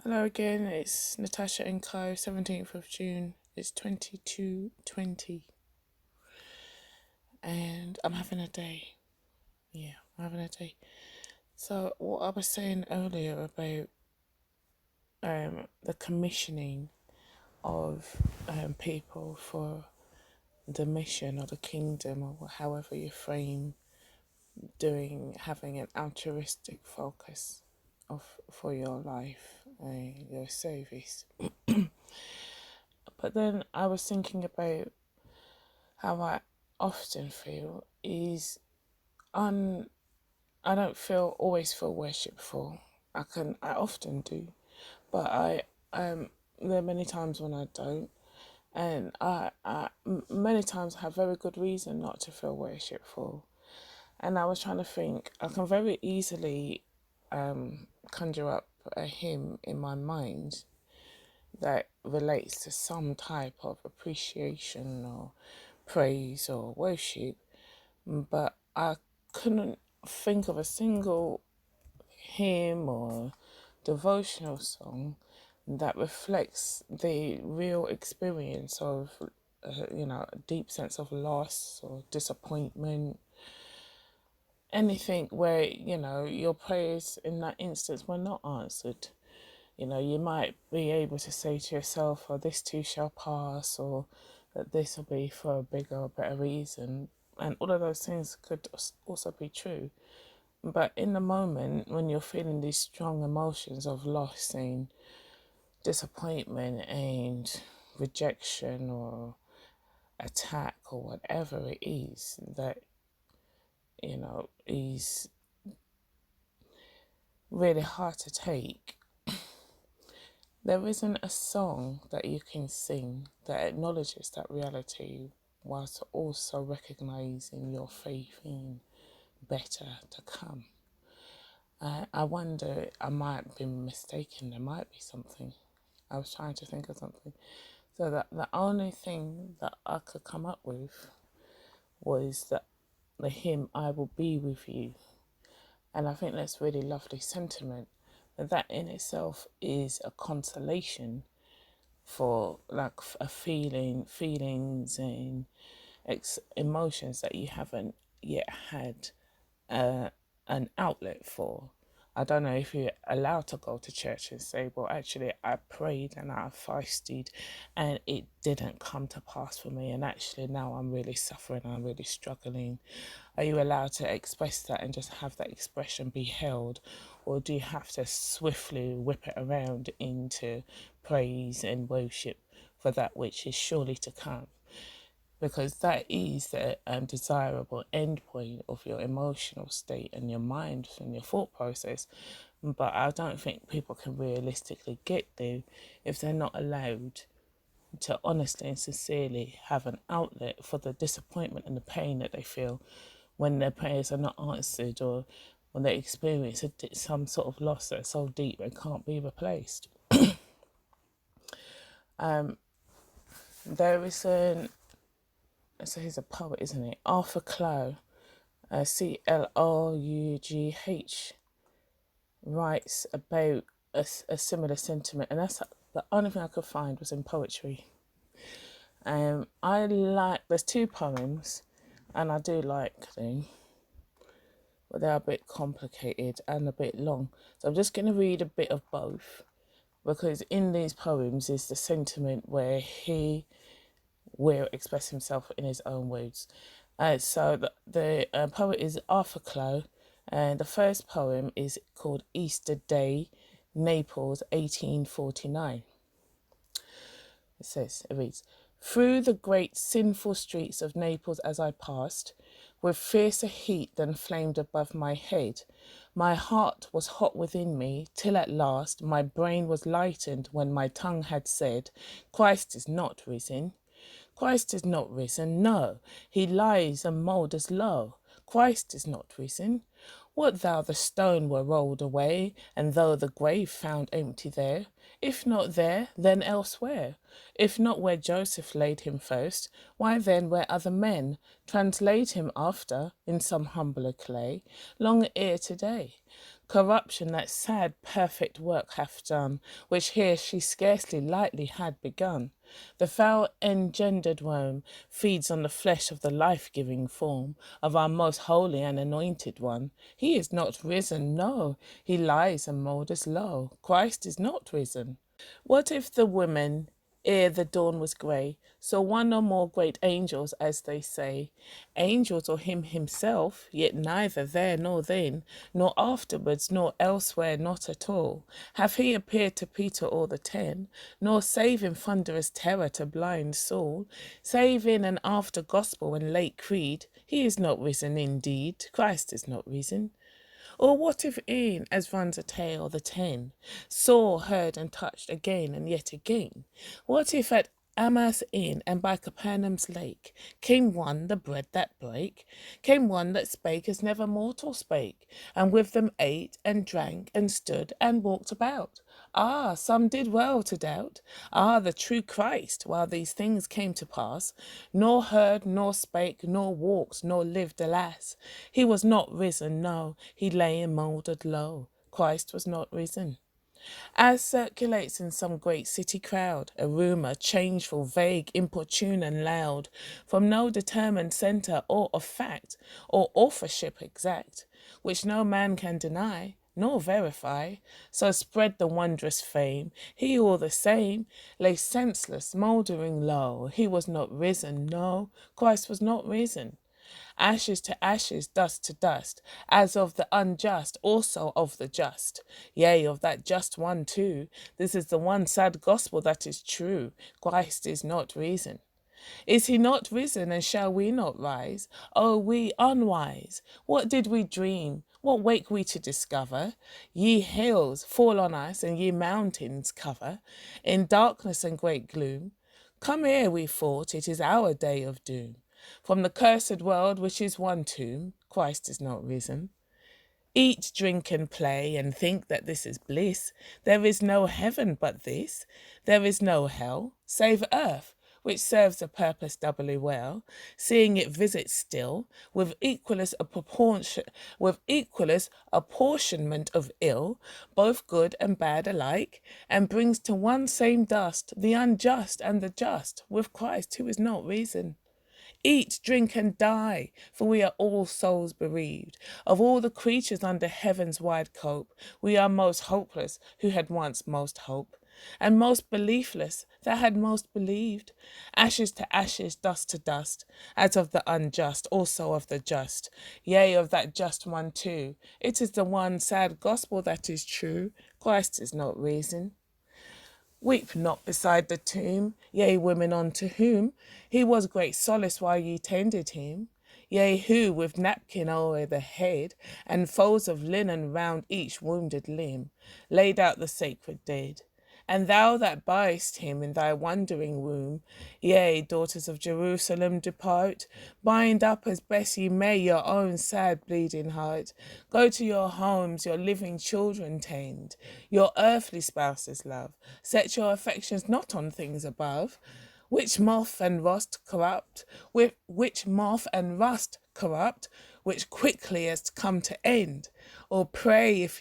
Hello again, it's Natasha N.K.O, 17th of June. It's 22:20 and I'm having a day. Yeah, I'm having a day. So what I was saying earlier about the commissioning of people for the mission or the kingdom or however you frame having an altruistic focus of for your life and your service. But then I was thinking about how I often feel is un I don't always feel worshipful. I often do, but there are many times when I don't, and many times I have very good reason not to feel worshipful. And I was trying to think, I can very easily conjure up a hymn in my mind that relates to some type of appreciation or praise or worship, but I couldn't think of a single hymn or devotional song that reflects the real experience of, a deep sense of loss or disappointment. Anything where, your prayers in that instance were not answered. You might be able to say to yourself, oh, this too shall pass, or that this will be for a bigger or better reason. And all of those things could also be true. But in the moment, when you're feeling these strong emotions of loss and disappointment and rejection or attack or whatever it is that, is really hard to take, there isn't a song that you can sing that acknowledges that reality whilst also recognizing your faith in better to come. I wonder, I might have been mistaken, there might be something. I was trying to think of something. So that the only thing that I could come up with was that the hymn, I Will Be With You. And I think that's really lovely sentiment. But that in itself is a consolation for like a feelings and emotions that you haven't yet had an outlet for. I don't know if you're allowed to go to church and say, well, actually, I prayed and I fasted and it didn't come to pass for me. And actually, now I'm really suffering, I'm really struggling. Are you allowed to express that and just have that expression be held? Or do you have to swiftly whip it around into praise and worship for that which is surely to come? Because that is the desirable endpoint of your emotional state and your mind and your thought process. But I don't think people can realistically get there if they're not allowed to honestly and sincerely have an outlet for the disappointment and the pain that they feel when their prayers are not answered, or when they experience some sort of loss that's so deep and can't be replaced. There is so he's a poet, isn't he? Arthur Clough, Clough, writes about a similar sentiment, and that's the only thing I could find was in poetry. There's two poems, and I do like them, but they're a bit complicated and a bit long. So I'm just going to read a bit of both, because in these poems is the sentiment where he will express himself in his own words. So the poet is Arthur Clough, and the first poem is called Easter Day, Naples, 1849. It reads, through the great sinful streets of Naples as I passed, with fiercer heat than flamed above my head, my heart was hot within me, till at last my brain was lightened when my tongue had said, Christ is not risen. Christ is not risen, no, he lies and moulders low. Christ is not risen. Would thou the stone were rolled away, and though the grave found empty there, if not there, then elsewhere. If not where Joseph laid him first, why then where other men translate him after in some humbler clay, long ere today. Corruption that sad perfect work hath done, which here she scarcely lightly had begun. The foul engendered worm feeds on the flesh of the life-giving form of our most holy and anointed one. He is not risen, no, he lies and moulders low. Christ is not risen. What if the women, ere the dawn was grey, saw one or more great angels, as they say, angels or him himself, yet neither there nor then, nor afterwards, nor elsewhere, not at all, have he appeared to Peter or the 10, nor save in thunderous terror to blind Saul, save in and after gospel and late creed, he is not risen indeed, Christ is not risen. Or what if in, as runs a tale, the 10 saw, heard, and touched again and yet again? What if at Amas Inn and by Capernaum's lake came one, the bread that brake, came one that spake as never mortal spake, and with them ate and drank and stood and walked about? Ah, some did well to doubt. Ah, the true Christ, while these things came to pass, nor heard, nor spake, nor walked, nor lived, alas. He was not risen, no, he lay and mouldered low. Christ was not risen. As circulates in some great city crowd a rumour, changeful, vague, importune and loud, from no determined centre or of fact, or authorship exact, which no man can deny, nor verify, so spread the wondrous fame, he all the same lay senseless, mouldering low. He was not risen, no, Christ was not risen. Ashes to ashes, dust to dust, as of the unjust, also of the just, yea, of that just one too. This is the one sad gospel that is true. Christ is not risen. Is he not risen, and shall we not rise? O we unwise! What did we dream? What wake we to discover? Ye hills, fall on us, and ye mountains cover, in darkness and great gloom. Come here, we thought, it is our day of doom. From the cursed world, which is one tomb, Christ is not risen. Eat, drink, and play, and think that this is bliss. There is no heaven but this. There is no hell, save earth, which serves a purpose doubly well, seeing it visits still, with equalest apportionment of ill, both good and bad alike, and brings to one same dust the unjust and the just, with Christ who is not risen. Eat, drink, and die, for we are all souls bereaved. Of all the creatures under heaven's wide cope, we are most hopeless who had once most hope, and most beliefless that had most believed. Ashes to ashes, dust to dust, as of the unjust, also of the just, yea, of that just one too. It is the one sad gospel that is true. Christ is not risen. Weep not beside the tomb, yea, women unto whom he was great solace while ye tended him, yea, who with napkin o'er the head, and folds of linen round each wounded limb, laid out the sacred dead. And thou that barest him in thy wondering womb, yea, daughters of Jerusalem, depart, bind up as best ye may your own sad bleeding heart. Go to your homes, your living children tend, your earthly spouses love. Set your affections not on things above, which moth and rust corrupt, which quickly has come to end. Or pray if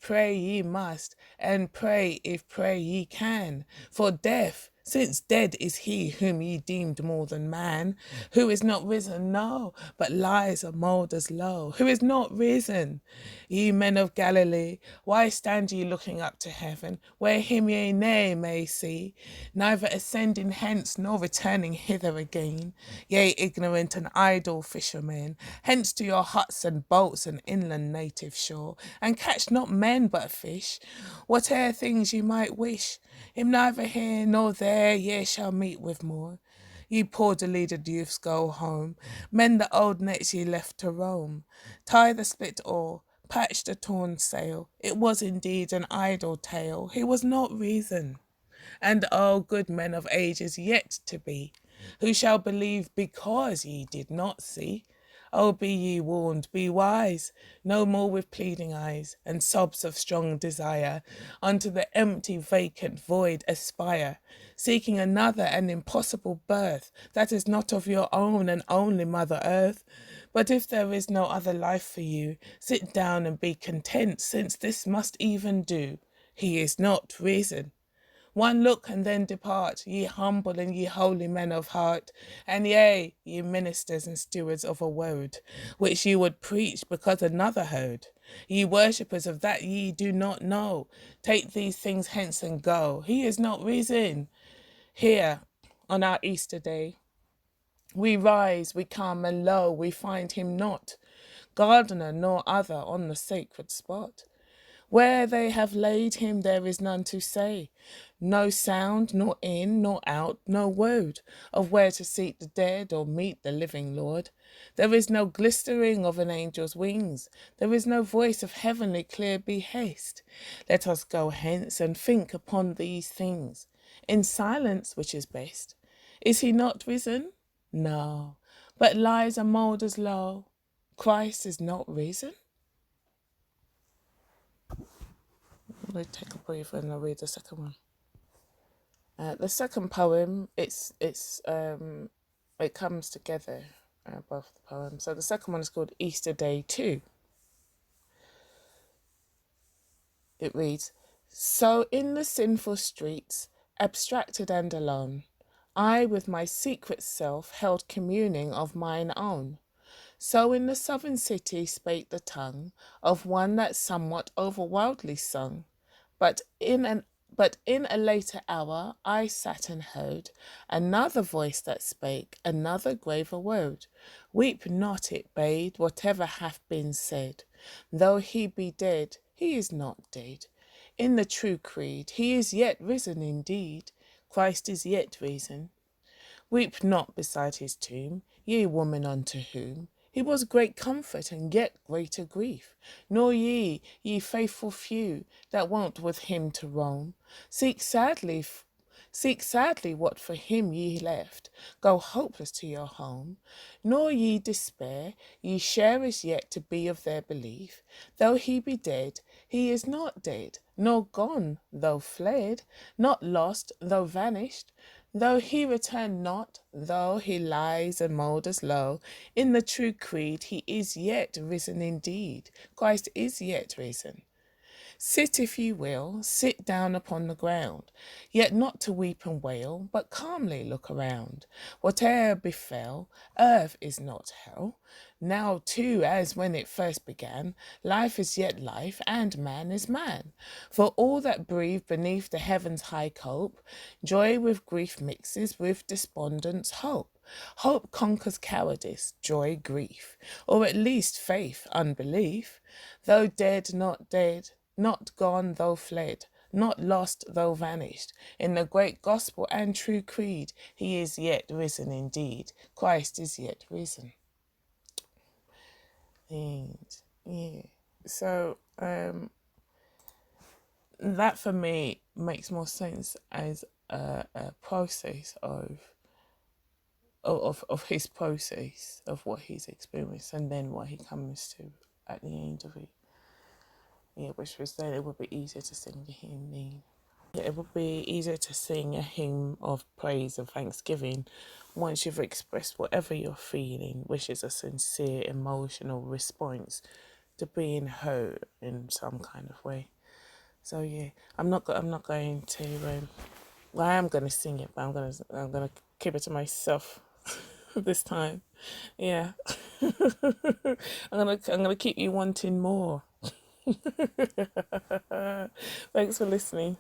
pray ye must, and pray if pray ye can, for death, since dead is he whom ye deemed more than man, who is not risen, no, but lies or moulders low, who is not risen. Ye men of Galilee, why stand ye looking up to heaven, where him ye nay may see, neither ascending hence nor returning hither again? Yea, ignorant and idle fishermen, hence to your huts and boats and inland native shore, and catch not men but fish. Whate'er things ye might wish, him neither here nor there ye shall meet with more. Ye poor deluded youths, go home, mend the old nets ye left to roam, tie the split oar, patch the torn sail. It was indeed an idle tale, he was not reason. And O good men of ages yet to be, who shall believe because ye did not see? Oh, be ye warned, be wise, no more with pleading eyes and sobs of strong desire unto the empty vacant void aspire, seeking another and impossible birth that is not of your own and only Mother Earth, But if there is no other life for you, sit down and be content, since this must even do. He is not risen. One look and then depart, ye humble and ye holy men of heart, and yea, ye ministers and stewards of a word, which ye would preach because another heard. Ye worshippers of that ye do not know, take these things hence and go. He is not risen. Here, on our Easter day, we rise, we come, and lo, we find him not, gardener nor other on the sacred spot. Where they have laid him, there is none to say. No sound, nor in, nor out, no word of where to seat the dead or meet the living Lord. There is no glistering of an angel's wings. There is no voice of heavenly clear behest. Let us go hence and think upon these things, in silence, which is best. Is he not risen? No, but lies a moulders low. Christ is not risen? I'm going to take a breather and I'll read the second one. The second poem, it comes together, both the poems. So the second one is called Easter Day 2. It reads, so in the sinful streets, abstracted and alone, I with my secret self held communing of mine own. So in the southern city spake the tongue of one that somewhat overwildly sung. But in a later hour I sat and heard another voice that spake another graver word. Weep not, it bade, whatever hath been said. Though he be dead, he is not dead. In the true creed, he is yet risen indeed. Christ is yet risen. Weep not beside his tomb, ye woman unto whom he was great comfort and yet greater grief. Nor ye faithful few, that wont with him to roam, seek sadly what for him ye left, go hopeless to your home. Nor ye despair, ye share as yet to be of their belief. Though he be dead, he is not dead, nor gone, though fled, not lost, though vanished. Though he return not, though he lies and moulders low, in the true creed he is yet risen indeed. Christ is yet risen. Sit if you will, sit down upon the ground, yet not to weep and wail, but calmly look around. Whate'er befell, earth is not hell. Now too, as when it first began, life is yet life, and man is man. For all that breathe beneath the heaven's high cope, joy with grief mixes with despondence hope. Hope conquers cowardice, joy grief, or at least faith unbelief. Though dead, not dead, not gone though fled, not lost though vanished. In the great gospel and true creed, he is yet risen indeed. Christ is yet risen. And yeah, so that for me makes more sense as a process of his process of what he's experienced, and then what he comes to at the end of it. Yeah, which was then it would be easier to sing the hymn then. Yeah, it would be easier to sing a hymn of praise and thanksgiving once you've expressed whatever you're feeling, which is a sincere emotional response to being heard in some kind of way. So yeah, I'm not going to. Well, I am going to sing it, but I'm gonna keep it to myself this time. Yeah, I'm gonna keep you wanting more. Thanks for listening.